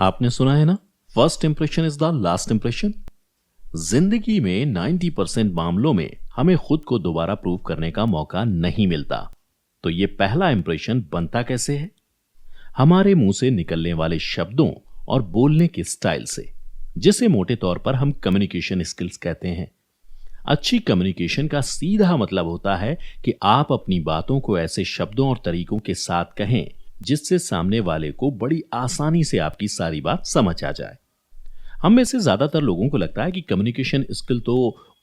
आपने सुना है ना, first impression is the last impression. जिंदगी में 90% मामलों में हमें खुद को दोबारा प्रूव करने का मौका नहीं मिलता। तो ये पहला इंप्रेशन बनता कैसे है? हमारे मुंह से निकलने वाले शब्दों और बोलने के स्टाइल से, जिसे मोटे तौर पर हम कम्युनिकेशन स्किल्स कहते हैं। अच्छी कम्युनिकेशन का सीधा मतलब होता है कि आप अपनी बातों को ऐसे शब्दों और तरीकों के साथ कहें जिससे सामने वाले को बड़ी आसानी से आपकी सारी बात समझ आ जाए। हम में से ज्यादातर लोगों को लगता है कि कम्युनिकेशन स्किल तो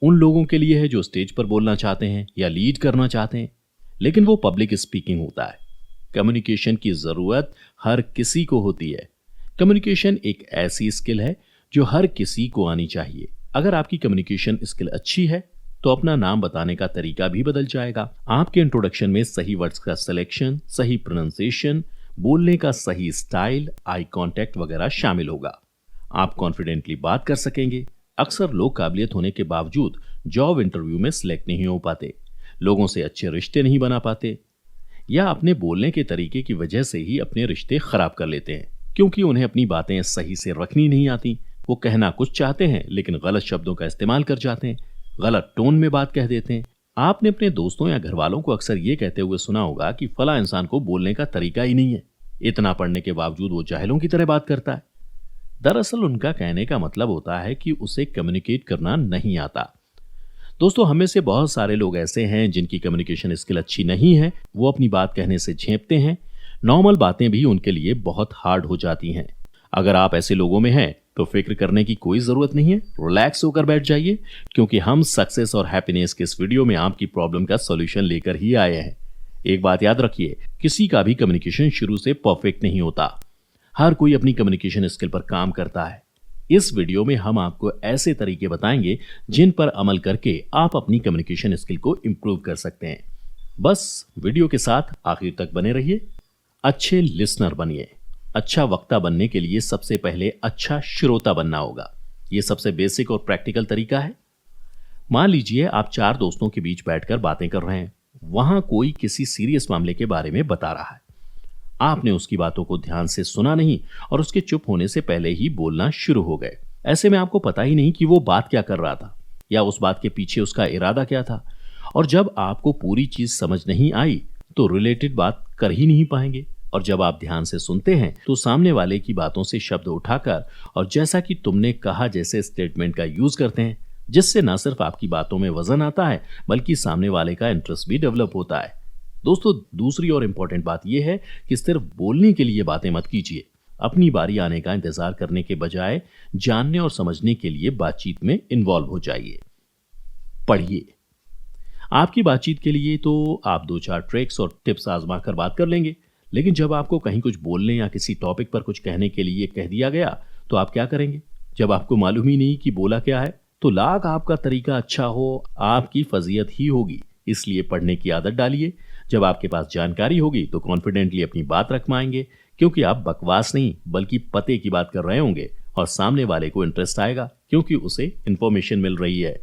उन लोगों के लिए है जो स्टेज पर बोलना चाहते हैं या लीड करना चाहते हैं, लेकिन वो पब्लिक स्पीकिंग होता है। कम्युनिकेशन की जरूरत हर किसी को होती है। कम्युनिकेशन एक ऐसी स्किल है जो हर किसी को आनी चाहिए। अगर आपकी कम्युनिकेशन स्किल अच्छी है तो अपना नाम बताने का तरीका भी बदल जाएगा। आपके इंट्रोडक्शन में सही वर्ड्स का सिलेक्शन, सही प्रोनाउंसिएशन, बोलने का सही स्टाइल, आई कांटेक्ट वगैरह शामिल होगा। आप कॉन्फिडेंटली बात कर सकेंगे। अक्सर लोग काबिलियत होने के बावजूद जॉब इंटरव्यू में सिलेक्ट नहीं हो पाते, लोगों से अच्छे रिश्ते नहीं बना पाते, या अपने बोलने के तरीके की वजह से ही अपने रिश्ते खराब कर लेते हैं, क्योंकि उन्हें अपनी बातें सही से रखनी नहीं आती। वो कहना कुछ चाहते हैं लेकिन गलत शब्दों का इस्तेमाल कर जाते हैं, गलत टोन में बात कह देते हैं। आपने अपने दोस्तों या घर वालों को अक्सर ये कहते हुए सुना होगा कि फला इंसान को बोलने का तरीका ही नहीं है, इतना पढ़ने के बावजूद वो जाहिलों की तरह बात करता है। दरअसल उनका कहने का मतलब होता है कि उसे कम्युनिकेट करना नहीं आता। दोस्तों, हमें से बहुत सारे लोग ऐसे हैं जिनकी कम्युनिकेशन स्किल अच्छी नहीं है। वो अपनी बात कहने से झेंपते हैं, नॉर्मल बातें भी उनके लिए बहुत हार्ड हो जाती हैं। अगर आप ऐसे लोगों में हैं तो फिक्र करने की कोई जरूरत नहीं है, रिलैक्स होकर बैठ जाइए, क्योंकि हम सक्सेस और हैप्पीनेस के इस वीडियो में आपकी प्रॉब्लम का सॉल्यूशन लेकर ही आए हैं। एक बात याद रखिए, किसी का भी कम्युनिकेशन शुरू से परफेक्ट नहीं होता। हर कोई अपनी कम्युनिकेशन स्किल पर काम करता है। इस वीडियो में हम आपको ऐसे तरीके बताएंगे जिन पर अमल करके आप अपनी कम्युनिकेशन स्किल को इंप्रूव कर सकते हैं। बस वीडियो के साथ आखिर तक बने रहिए। अच्छे लिसनर बनिए। अच्छा वक्ता बनने के लिए सबसे पहले अच्छा श्रोता बनना होगा। यह सबसे बेसिक और प्रैक्टिकल तरीका है। मान लीजिए आप चार दोस्तों के बीच बैठकर बातें कर रहे हैं। वहां कोई किसी सीरियस मामले के बारे में बता रहा है। आपने उसकी बातों को ध्यान से सुना नहीं और उसके चुप होने से पहले ही बोलना शुरू हो गए। ऐसे में आपको पता ही नहीं कि वो बात क्या कर रहा था या उस बात के पीछे उसका इरादा क्या था। और जब आपको पूरी चीज समझ नहीं आई तो रिलेटेड बात कर ही नहीं पाएंगे। और जब आप ध्यान से सुनते हैं तो सामने वाले की बातों से शब्द उठाकर और जैसा कि तुमने कहा जैसे स्टेटमेंट का यूज करते हैं, जिससे न सिर्फ आपकी बातों में वजन आता है बल्कि सामने वाले का इंटरेस्ट भी डेवलप होता है। दोस्तों, दूसरी और इंपॉर्टेंट बात यह है कि सिर्फ बोलने के लिए बातें मत कीजिए। अपनी बारी आने का इंतजार करने के बजाय जानने और समझने के लिए बातचीत में इन्वॉल्व हो जाइए। पढ़िए। आपकी बातचीत के लिए तो आप 2-4 ट्रिक्स और टिप्स आजमा कर बात कर लेंगे, लेकिन जब आपको कहीं कुछ बोलने या किसी टॉपिक पर कुछ कहने के लिए कह दिया गया तो आप क्या करेंगे? जब आपको मालूम ही नहीं कि बोला क्या है, तो लाख आपका तरीका अच्छा हो, आपकी फजीयत ही होगी। इसलिए पढ़ने की आदत डालिए। जब आपके पास जानकारी होगी तो कॉन्फिडेंटली अपनी बात रख पाएंगे, क्योंकि आप बकवास नहीं बल्कि पते की बात कर रहे होंगे और सामने वाले को इंटरेस्ट आएगा क्योंकि उसे इंफॉर्मेशन मिल रही है।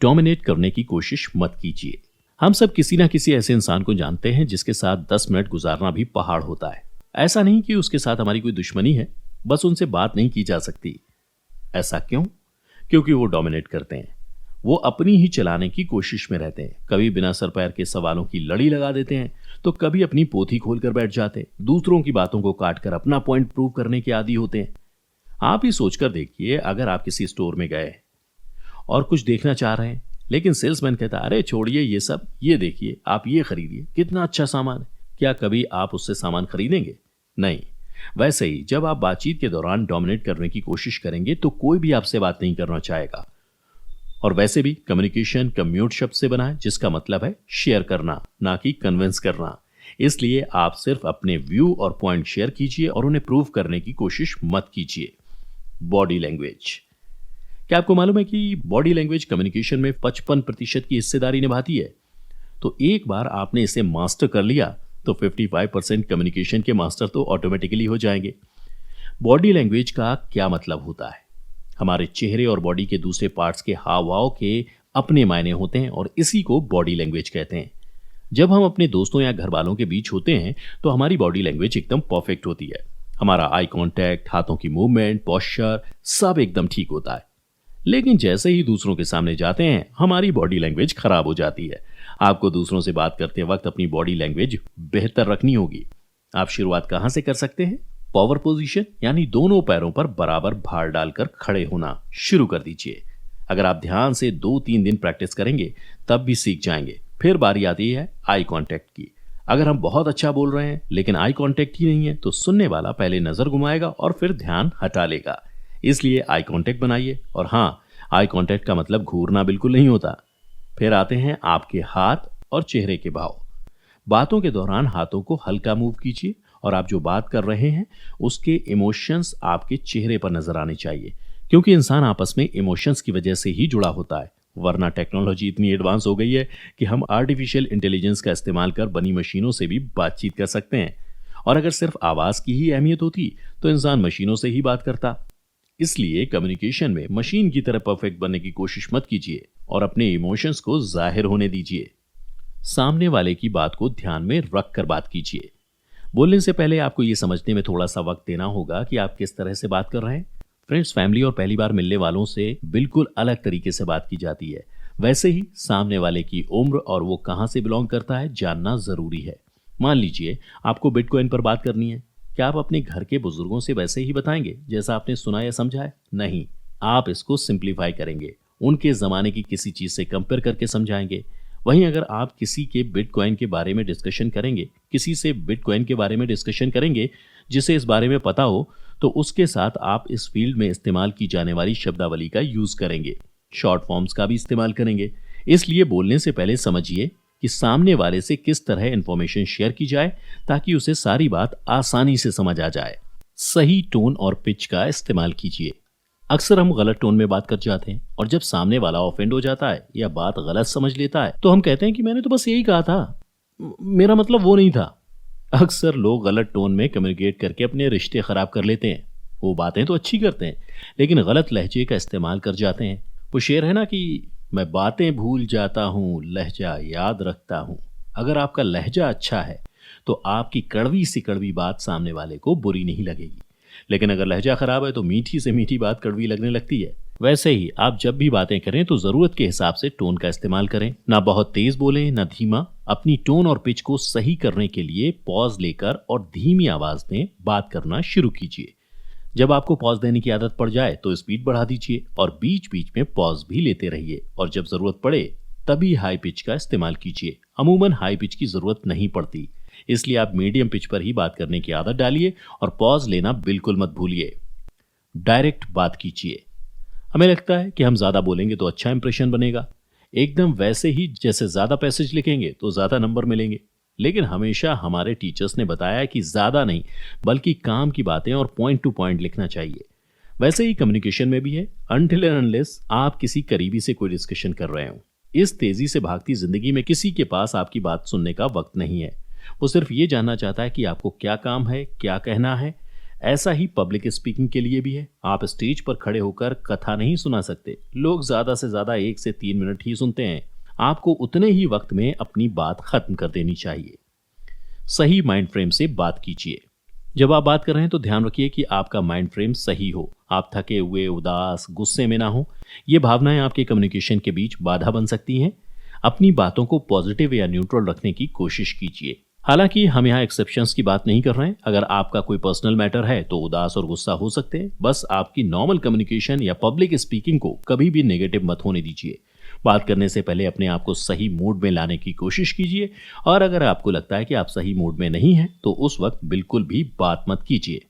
डोमिनेट करने की कोशिश मत कीजिए। हम सब किसी ना किसी ऐसे इंसान को जानते हैं जिसके साथ 10 मिनट गुजारना भी पहाड़ होता है। ऐसा नहीं कि उसके साथ हमारी कोई दुश्मनी है, बस उनसे बात नहीं की जा सकती। ऐसा क्यों? क्योंकि वो डोमिनेट करते हैं। वो अपनी ही चलाने की कोशिश में रहते हैं। कभी बिना सर पैर के सवालों की लड़ी लगा देते हैं तो कभी अपनी पोथी खोलकर बैठ जाते हैं। दूसरों की बातों को काटकर अपना पॉइंट प्रूव करने के आदी होते हैं। आप ही सोचकर देखिए, अगर आप किसी स्टोर में गए और कुछ देखना चाह रहे हैं लेकिन सेल्समैन कहता है, अरे छोड़िए ये सब, ये देखिए, आप ये खरीदिए, कितना अच्छा सामान है। क्या कभी आप उससे सामान खरीदेंगे? नहीं। वैसे ही जब आप बातचीत के दौरान डोमिनेट करने की कोशिश करेंगे तो कोई भी आपसे बात नहीं करना चाहेगा। और वैसे भी कम्युनिकेशन कम्यूट शब्द से बना है, जिसका मतलब है शेयर करना, ना कि कन्विंस करना। इसलिए आप सिर्फ अपने व्यू और पॉइंट शेयर कीजिए और उन्हें प्रूव करने की कोशिश मत कीजिए। Body language. क्या आपको मालूम है कि बॉडी लैंग्वेज कम्युनिकेशन में 55% की हिस्सेदारी निभाती है? तो एक बार आपने इसे मास्टर कर लिया तो 55% कम्युनिकेशन के मास्टर तो ऑटोमेटिकली हो जाएंगे। बॉडी लैंग्वेज का क्या मतलब होता है? हमारे चेहरे और बॉडी के दूसरे पार्ट्स के हाव भाव के अपने मायने होते हैं और इसी को बॉडी लैंग्वेज कहते हैं। जब हम अपने दोस्तों या घर वालों के बीच होते हैं तो हमारी बॉडी लैंग्वेज एकदम परफेक्ट होती है। हमारा आई कांटेक्ट, हाथों की मूवमेंट, पोस्चर सब एकदम ठीक होता है। लेकिन जैसे ही दूसरों के सामने जाते हैं हमारी बॉडी लैंग्वेज खराब हो जाती है। आपको दूसरों से बात करते वक्त अपनी बॉडी लैंग्वेज बेहतर रखनी होगी। आप शुरुआत कहां से कर सकते हैं? पावर पोजीशन यानी दोनों पैरों पर बराबर भार डालकर खड़े होना शुरू कर दीजिए। अगर आप ध्यान से 2-3 दिन प्रैक्टिस करेंगे तब भी सीख जाएंगे। फिर बारी आती है आई कांटेक्ट की। अगर हम बहुत अच्छा बोल रहे हैं लेकिन आई कांटेक्ट ही नहीं है तो सुनने वाला पहले नजर घुमाएगा और फिर ध्यान हटा लेगा। इसलिए आई कांटेक्ट बनाइए। और हाँ, आई कांटेक्ट का मतलब घूरना बिल्कुल नहीं होता। फिर आते हैं आपके हाथ और चेहरे के भाव। बातों के दौरान हाथों को हल्का मूव कीजिए और आप जो बात कर रहे हैं उसके इमोशंस आपके चेहरे पर नजर आने चाहिए, क्योंकि इंसान आपस में इमोशंस की वजह से ही जुड़ा होता है। वरना टेक्नोलॉजी इतनी एडवांस हो गई है कि हम आर्टिफिशियल इंटेलिजेंस का इस्तेमाल कर बनी मशीनों से भी बातचीत कर सकते हैं। और अगर सिर्फ आवाज की ही अहमियत होती तो इंसान मशीनों से ही बात करता। इसलिए कम्युनिकेशन में मशीन की तरह परफेक्ट बनने की कोशिश मत कीजिए और अपने इमोशंस को जाहिर होने दीजिए। सामने वाले की बात को ध्यान में रख कर बात कीजिए। बोलने से पहले आपको यह समझने में थोड़ा सा वक्त देना होगा कि आप किस तरह से बात कर रहे हैं। फ्रेंड्स, फैमिली और पहली बार मिलने वालों से बिल्कुल अलग तरीके से बात की जाती है। वैसे ही सामने वाले की उम्र और वो कहां से बिलोंग करता है जानना जरूरी है। मान लीजिए आपको बिटकॉइन पर बात करनी है, क्या आप अपने घर के बुजुर्गों से वैसे ही बताएंगे जैसा आपने सुना या समझा है? नहीं, आप इसको सिंप्लीफाई करेंगे, उनके जमाने की किसी चीज से कंपेयर करके समझाएंगे। वहीं अगर आप किसी के बिटकॉइन के बारे में डिस्कशन करेंगे, किसी से बिटकॉइन के बारे में डिस्कशन करेंगे जिसे इस बारे में पता हो, तो उसके साथ आप इस फील्ड में इस्तेमाल की जाने वाली शब्दावली का यूज करेंगे, शॉर्ट फॉर्म्स का भी इस्तेमाल करेंगे। इसलिए बोलने से पहले समझिए कि सामने वाले से किस तरह इंफॉर्मेशन शेयर की जाए ताकि उसे सारी बात आसानी से समझ आ जाए। सही टोन और पिच का इस्तेमाल कीजिए। अक्सर हम गलत टोन में बात कर जाते हैं और जब सामने वाला ऑफेंड हो जाता है या बात गलत समझ लेता है तो हम कहते हैं कि मैंने तो बस यही कहा था, मेरा मतलब वो नहीं था। अक्सर लोग गलत टोन में कम्युनिकेट करके अपने रिश्ते खराब कर लेते हैं। वो बातें तो अच्छी करते हैं लेकिन गलत लहजे का इस्तेमाल कर जाते हैं। वो शेर है ना कि मैं बातें भूल जाता हूँ, लहजा याद रखता हूँ। अगर आपका लहजा अच्छा है तो आपकी कड़वी से कड़वी बात सामने वाले को बुरी नहीं लगेगी, लेकिन अगर लहजा खराब है तो मीठी से मीठी बात कड़वी लगने लगती है। वैसे ही आप जब भी बातें करें तो जरूरत के हिसाब से टोन का इस्तेमाल करें। ना बहुत तेज बोलें ना धीमा। अपनी टोन और पिच को सही करने के लिए पॉज लेकर और धीमी आवाज में बात करना शुरू कीजिए। जब आपको पॉज देने की आदत पड़ जाए तो स्पीड बढ़ा दीजिए और बीच बीच में पॉज भी लेते रहिए। और जब जरूरत पड़े तभी हाई पिच का इस्तेमाल कीजिए। अमूमन हाई पिच की जरूरत नहीं पड़ती, इसलिए आप मीडियम पिच पर ही बात करने की आदत डालिए और पॉज लेना बिल्कुल मत भूलिए। डायरेक्ट बात कीजिए। हमें लगता है कि हम ज्यादा बोलेंगे तो अच्छा इंप्रेशन बनेगा, एकदम वैसे ही जैसे ज्यादा पैसेज लिखेंगे तो ज्यादा नंबर मिलेंगे। लेकिन हमेशा हमारे टीचर्स ने बताया कि ज्यादा नहीं बल्कि काम की बातें और पॉइंट टू पॉइंट लिखना चाहिए। वैसे ही कम्युनिकेशन में भी है। अनटिल एंड अनलेस आप किसी करीबी से कोई डिस्कशन कर रहे हो। इस तेजी से भागती जिंदगी में किसी के पास आपकी बात सुनने का वक्त नहीं है। वो सिर्फ ये जानना चाहता है कि आपको क्या काम है, क्या कहना है। ऐसा ही पब्लिक स्पीकिंग के लिए भी है। आप स्टेज पर खड़े होकर कथा नहीं सुना सकते। लोग ज्यादा से ज्यादा 1 से 3 मिनट ही सुनते हैं। आपको उतने ही वक्त में अपनी बात खत्म कर देनी चाहिए। सही माइंड फ्रेम से बात कीजिए। जब आप बात कर रहे हैं तो ध्यान रखिए कि आपका माइंड फ्रेम सही हो। आप थके हुए, उदास, गुस्से में ना हो। ये भावनाएं आपके कम्युनिकेशन के बीच बाधा बन सकती हैं। अपनी बातों को पॉजिटिव या न्यूट्रल रखने की कोशिश कीजिए। हालांकि हम यहाँ एक्सेप्शंस की बात नहीं कर रहे हैं। अगर आपका कोई पर्सनल मैटर है तो उदास और गुस्सा हो सकते हैं। बस आपकी नॉर्मल कम्युनिकेशन या पब्लिक स्पीकिंग को कभी भी नेगेटिव मत होने दीजिए। बात करने से पहले अपने आप को सही मूड में लाने की कोशिश कीजिए और अगर आपको लगता है कि आप सही मूड में नहीं हैं तो उस वक्त बिल्कुल भी बात मत कीजिए।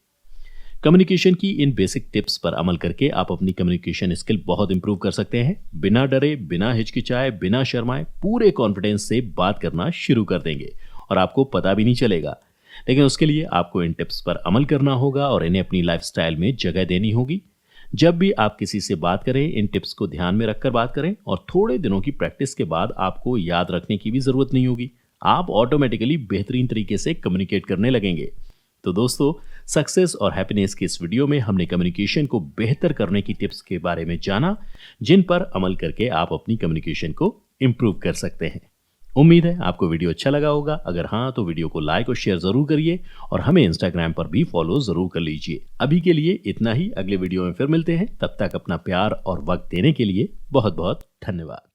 कम्युनिकेशन की इन बेसिक टिप्स पर अमल करके आप अपनी कम्युनिकेशन स्किल बहुत इंप्रूव कर सकते हैं। बिना डरे, बिना हिचकिचाए, बिना शर्माए पूरे कॉन्फिडेंस से बात करना शुरू कर देंगे और आपको पता भी नहीं चलेगा। लेकिन उसके लिए आपको इन टिप्स पर अमल करना होगा और इन्हें अपनी लाइफस्टाइल में जगह देनी होगी। जब भी आप किसी से बात करें इन टिप्स को ध्यान में रखकर बात करें और थोड़े दिनों की प्रैक्टिस के बाद आपको याद रखने की भी जरूरत नहीं होगी। आप ऑटोमेटिकली बेहतरीन तरीके से कम्युनिकेट करने लगेंगे। तो दोस्तों, सक्सेस और हैप्पीनेस के इस वीडियो में हमने कम्युनिकेशन को बेहतर करने की टिप्स के बारे में जाना, जिन पर अमल करके आप अपनी कम्युनिकेशन को इंप्रूव कर सकते हैं। उम्मीद है आपको वीडियो अच्छा लगा होगा। अगर हाँ तो वीडियो को लाइक और शेयर जरूर करिए और हमें इंस्टाग्राम पर भी फॉलो जरूर कर लीजिए। अभी के लिए इतना ही, अगले वीडियो में फिर मिलते हैं। तब तक अपना प्यार और वक्त देने के लिए बहुत बहुत धन्यवाद।